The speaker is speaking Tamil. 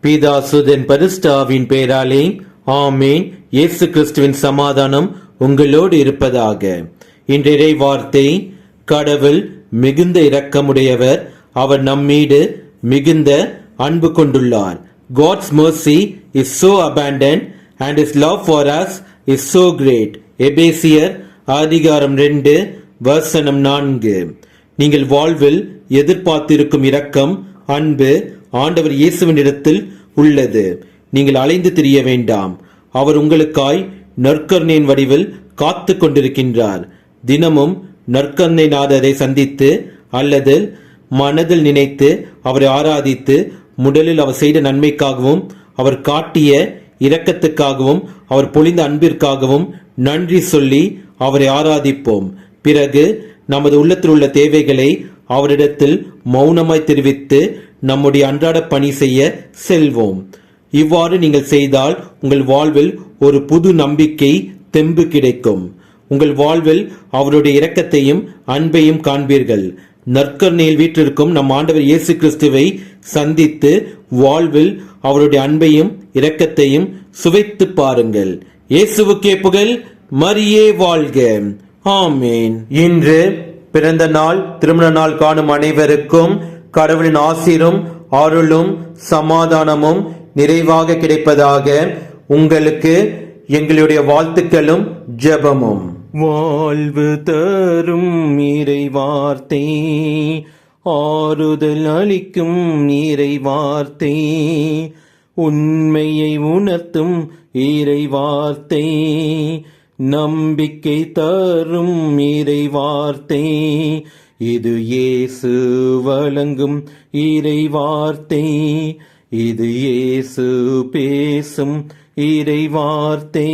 பிதா சுதன் பரிசுத்தாவின் பெயராலே ஆமேன். இயேசு கிறிஸ்துவின் சமாதானம் உங்களோடு இருப்பதாக. இன்றைய வார்த்தை, கடவுள் மிகுந்த இரக்கமுடையவர், அவர் நம்மீது மிகுந்த அன்பு கொண்டுள்ளார். God's mercy is so abundant and his love for us is so great. எபேசியர் அதிகாரம் 2 வசனம் 4. நீங்கள் வாழ்வில் எதிர்பார்த்திருக்கும் இரக்கம், அன்பு ஆண்டவர் இயேசுவின் இடத்தில் உள்ளது. நீங்கள் அலைந்து திரிய வேண்டாம். அவர் உங்களுக்காய் நற்கருணையின் வடிவில் காத்து கொண்டிருக்கின்றார். தினமும் நற்கருணை நாதரை சந்தித்து அல்லது மனதில் நினைத்து அவரை ஆராதித்து, முதலில் அவர் செய்த நன்மைக்காகவும் அவர் காட்டிய இரக்கத்துக்காகவும் அவர் பொழிந்த அன்பிற்காகவும் நன்றி சொல்லி அவரை ஆராதிப்போம். பிறகு நமது உள்ளத்தில் உள்ள தேவைகளை அவரிடத்தில் மௌனமாய் தெரிவித்து நம்முடைய அன்றாட பணி செய்ய செல்வோம். இவ்வாறு நீங்கள் செய்தால் உங்கள் வாழ்வில் ஒரு புது நம்பிக்கை, தெம்பு கிடைக்கும். உங்கள் வாழ்வில் அவருடைய இரக்கத்தையும் அன்பையும் காண்பீர்கள். நற்கருணையில் வீற்றிருக்கும் நம் ஆண்டவர் இயேசு கிறிஸ்துவை சந்தித்து வாழ்வில் அவருடைய அன்பையும் இரக்கத்தையும் சுவைத்து பாருங்கள். இயேசுவுக்கே புகழ், மரியே வாழ்க. ஆமேன். இன்று பிறந்த நாள், திருமண நாள் காணும் அனைவருக்கும் கடவுளின் ஆசீரும் அருளும் சமாதானமும் நிறைவாக கிடைப்பதாக. உங்களுக்கு எங்களுடைய வாழ்த்துக்களும் ஜெபமும். வாழ்வு தரும் இறை வார்த்தை, ஆறுதல் அளிக்கும் இறை வார்த்தை, உண்மையை உணர்த்தும் இறை வார்த்தை, நம்பிக்கை தரும் இறை வார்த்தை, இது இயேசு வழங்கும் இறை வார்த்தை, இது இயேசு பேசும் இறை வார்த்தை.